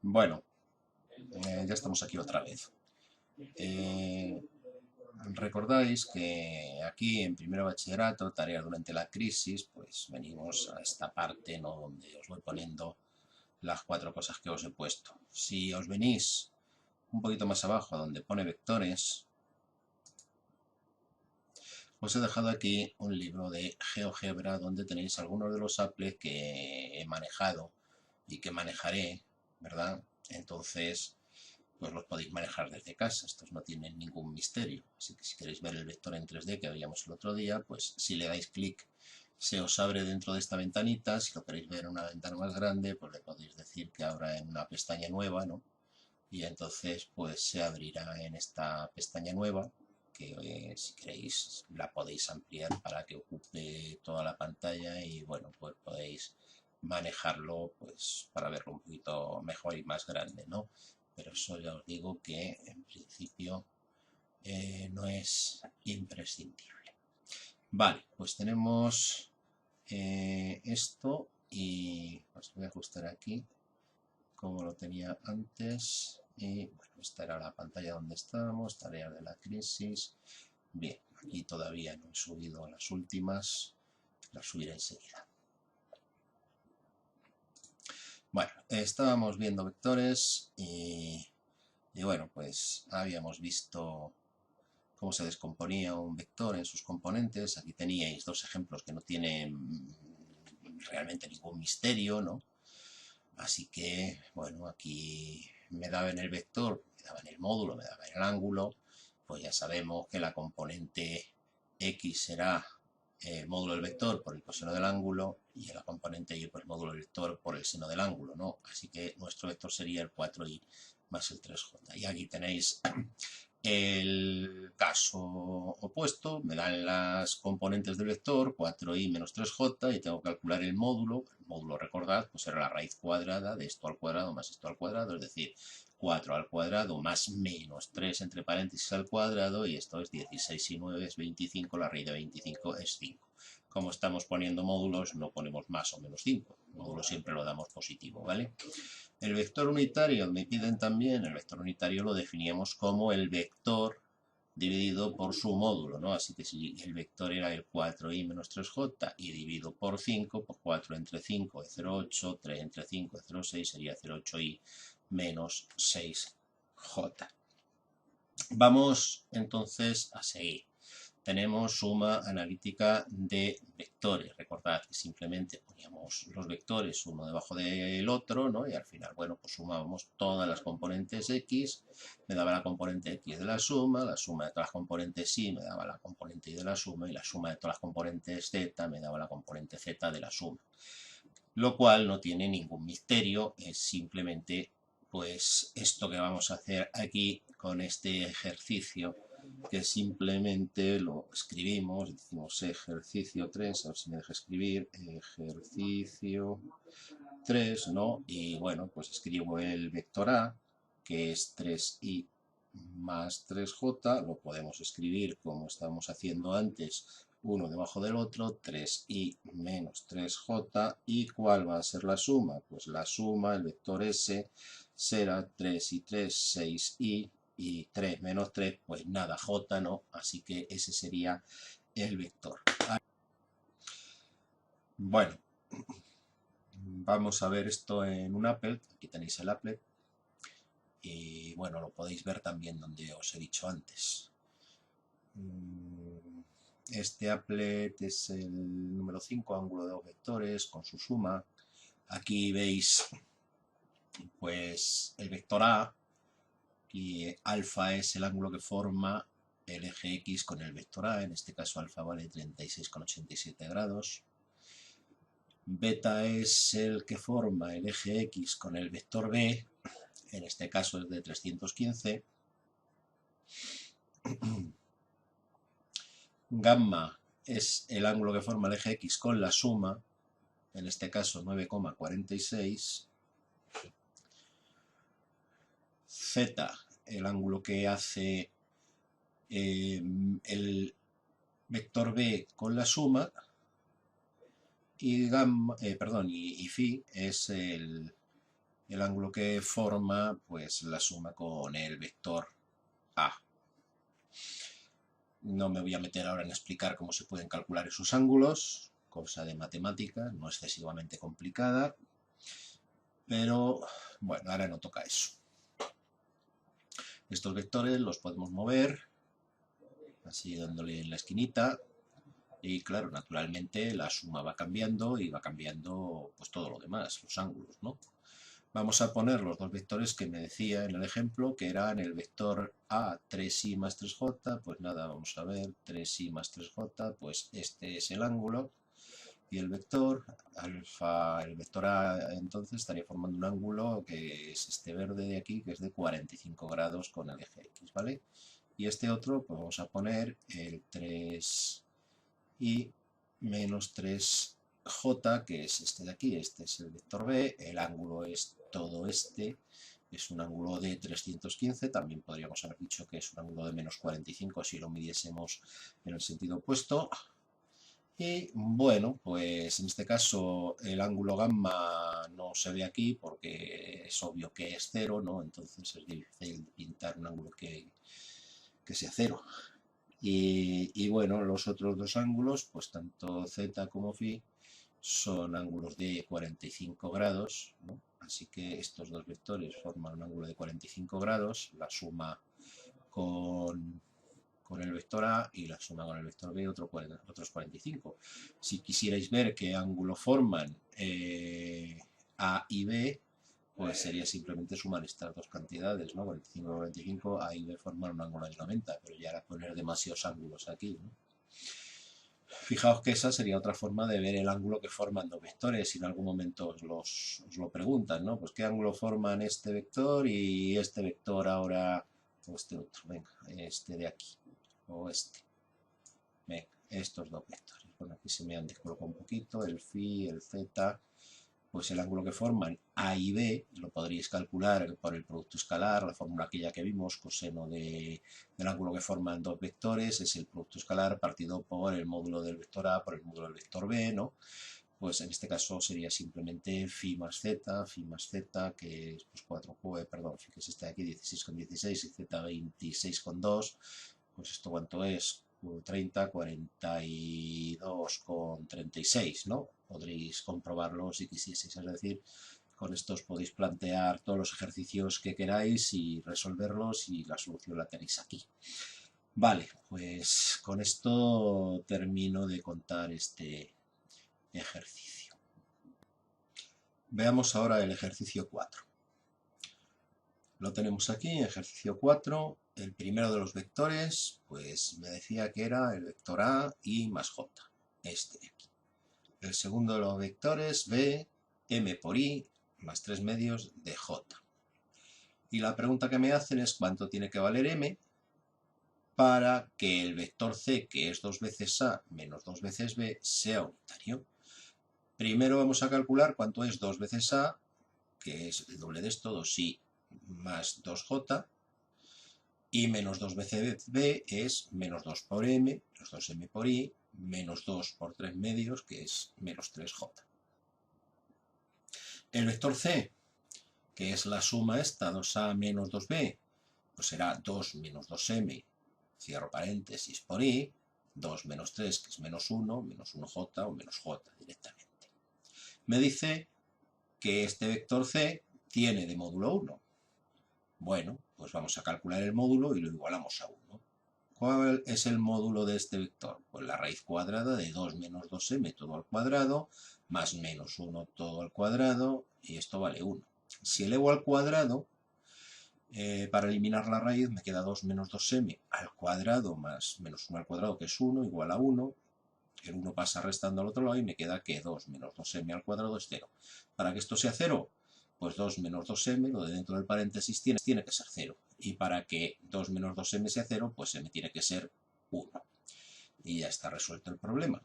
Bueno, ya estamos aquí otra vez. Eh, Recordáis que aquí en primero bachillerato, tareas durante la crisis, pues venimos a esta parte, ¿no?, donde os voy poniendo las cuatro cosas que os he puesto. Si os venís un poquito más abajo, donde pone vectores, os he dejado aquí un libro de GeoGebra donde tenéis algunos de los apples que he manejado y que manejaré, ¿verdad? Entonces, pues los podéis manejar desde casa, estos no tienen ningún misterio. Así que si queréis ver el vector en 3D que veíamos el otro día, pues si le dais clic se os abre dentro de esta ventanita. Si lo queréis ver en una ventana más grande, pues le podéis decir que abra en una pestaña nueva, ¿no? Y entonces pues se abrirá en esta pestaña nueva, que si queréis la podéis ampliar para que ocupe toda la pantalla y bueno, pues podéis manejarlo pues para verlo un poquito mejor y más grande, ¿no? Pero eso ya os digo que en principio no es imprescindible. Vale, pues tenemos esto y os voy a ajustar aquí como lo tenía antes. Y bueno, esta era la pantalla donde estábamos, tareas de la crisis. Bien, aquí todavía no he subido las últimas, las subiré enseguida. Bueno, estábamos viendo vectores y bueno, pues habíamos visto cómo se descomponía un vector en sus componentes. Aquí teníais dos ejemplos que no tienen realmente ningún misterio, ¿no? Así que, bueno, aquí me daba en el vector, me daba en el módulo, me daba en el ángulo, pues ya sabemos que la componente X será el módulo del vector por el coseno del ángulo y la componente Y por el módulo del vector por el seno del ángulo, ¿no? Así que nuestro vector sería el 4i más el 3j. Y aquí tenéis el caso opuesto, me dan las componentes del vector, 4i menos 3j, y tengo que calcular el módulo. El módulo, recordad, pues era la raíz cuadrada de esto al cuadrado más esto al cuadrado, es decir, 4 al cuadrado más menos 3 entre paréntesis al cuadrado, y esto es 16 y 9 es 25, la raíz de 25 es 5. Como estamos poniendo módulos, no ponemos más o menos 5, el módulo siempre lo damos positivo, ¿vale? El vector unitario me piden también, el vector unitario lo definíamos como el vector dividido por su módulo, ¿no? Así que si el vector era el 4i menos 3j y dividido por 5, pues 4 entre 5 es 0,8, 3 entre 5 es 0,6, sería 0,8i menos 6j. Vamos entonces a seguir. Tenemos suma analítica de vectores. Recordad que simplemente poníamos los vectores uno debajo del otro, ¿no? Y al final, bueno, pues sumábamos todas las componentes X, me daba la componente X de la suma de todas las componentes Y me daba la componente Y de la suma, y la suma de todas las componentes Z me daba la componente Z de la suma. Lo cual no tiene ningún misterio, es simplemente pues esto que vamos a hacer aquí con este ejercicio, que simplemente lo escribimos, decimos ejercicio 3, a ver si me deja escribir, ejercicio 3, ¿no? Y bueno, pues escribo el vector A, que es 3i más 3j, lo podemos escribir como estábamos haciendo antes, uno debajo del otro, 3i menos 3j, ¿y cuál va a ser la suma? Pues la suma, el vector S, será 3 y 3, 6i, y 3 menos 3, pues nada, j, ¿no? Así que ese sería el vector. Bueno, vamos a ver esto en un applet. Aquí tenéis el applet. Y bueno, lo podéis ver también donde os he dicho antes. Este applet es el número 5, ángulo de dos vectores con su suma. Aquí veis pues el vector A, y alfa es el ángulo que forma el eje X con el vector A, en este caso alfa vale 36,87 grados. Beta es el que forma el eje X con el vector B, en este caso es de 315. Gamma es el ángulo que forma el eje X con la suma, en este caso 9,46. Z, el ángulo que hace el vector B con la suma, y gamma, y phi es el el ángulo que forma pues la suma con el vector A. No me voy a meter ahora en explicar cómo se pueden calcular esos ángulos, cosa de matemática, no excesivamente complicada, pero bueno, ahora no toca eso. Estos vectores los podemos mover, así dándole en la esquinita, y claro, naturalmente la suma va cambiando y va cambiando pues todo lo demás, los ángulos, ¿no? Vamos a poner los dos vectores que me decía en el ejemplo, que eran el vector A, 3i más 3j, pues nada, vamos a ver, 3i más 3j, pues este es el ángulo, y el vector alfa, el vector A entonces estaría formando un ángulo que es este verde de aquí, que es de 45 grados con el eje X, ¿vale? Y este otro, pues vamos a poner el 3i menos 3j, que es este de aquí, este es el vector B, el ángulo es todo este, es un ángulo de 315, también podríamos haber dicho que es un ángulo de menos 45 si lo midiésemos en el sentido opuesto. Y bueno, pues en este caso el ángulo gamma no se ve aquí porque es obvio que es cero, ¿no? Entonces es difícil pintar un ángulo que sea cero. Y bueno, los otros dos ángulos, pues tanto z como phi, son ángulos de 45 grados, ¿no? Así que estos dos vectores forman un ángulo de 45 grados, la suma con el vector A y la suma con el vector B otros 45. Si quisierais ver qué ángulo forman A y B, pues sería simplemente sumar estas dos cantidades, ¿no? 45 y 45, A y B forman un ángulo de 90, pero ya era poner demasiados ángulos aquí, ¿no? Fijaos que esa sería otra forma de ver el ángulo que forman dos vectores, si en algún momento os lo preguntan, ¿no? Pues qué ángulo forman este vector y este vector ahora, o este otro, venga, este de aquí, o este. Venga, estos dos vectores. Bueno, aquí se me han descolocado un poquito, el phi, el z, pues el ángulo que forman A y B lo podríais calcular por el producto escalar, la fórmula aquella que vimos, coseno del ángulo que forman dos vectores, es el producto escalar partido por el módulo del vector A por el módulo del vector B, ¿no? Pues en este caso sería simplemente phi más z, que es pues 4, perdón, phi que es este de aquí, 16,16 y z 26,2, pues esto cuánto es, 30, 42,36, ¿no? Podréis comprobarlo si quisieseis, es decir, con estos podéis plantear todos los ejercicios que queráis y resolverlos y la solución la tenéis aquí. Vale, pues con esto termino de contar este ejercicio. Veamos ahora el ejercicio 4. Lo tenemos aquí, ejercicio 4. El primero de los vectores, pues me decía que era el vector A y más J, este de aquí. El segundo de los vectores, B, M por I, más 3 medios de J. Y la pregunta que me hacen es cuánto tiene que valer M para que el vector C, que es 2 veces A menos 2 veces B, sea unitario. Primero vamos a calcular cuánto es 2 veces A, que es el doble de esto, 2i más 2j, y menos 2 veces b es menos 2 por m, menos 2m por i, menos 2 por 3 medios, que es menos 3j. El vector c, que es la suma esta, 2a menos 2b, pues será 2 menos 2m, cierro paréntesis, por i, 2 menos 3, que es menos 1, menos 1j o menos j directamente. Me dice que este vector c tiene de módulo 1. Bueno, pues vamos a calcular el módulo y lo igualamos a 1. ¿Cuál es el módulo de este vector? Pues la raíz cuadrada de 2 menos 2m todo al cuadrado, más menos 1 todo al cuadrado, y esto vale 1. Si elevo al cuadrado, para eliminar la raíz me queda 2 menos 2m al cuadrado más menos 1 al cuadrado, que es 1, igual a 1. El 1 pasa restando al otro lado y me queda que 2 menos 2m al cuadrado es 0. Para que esto sea 0, pues 2 menos 2m, lo de dentro del paréntesis tiene que ser 0. Y para que 2 menos 2m sea 0, pues m tiene que ser 1. Y ya está resuelto el problema.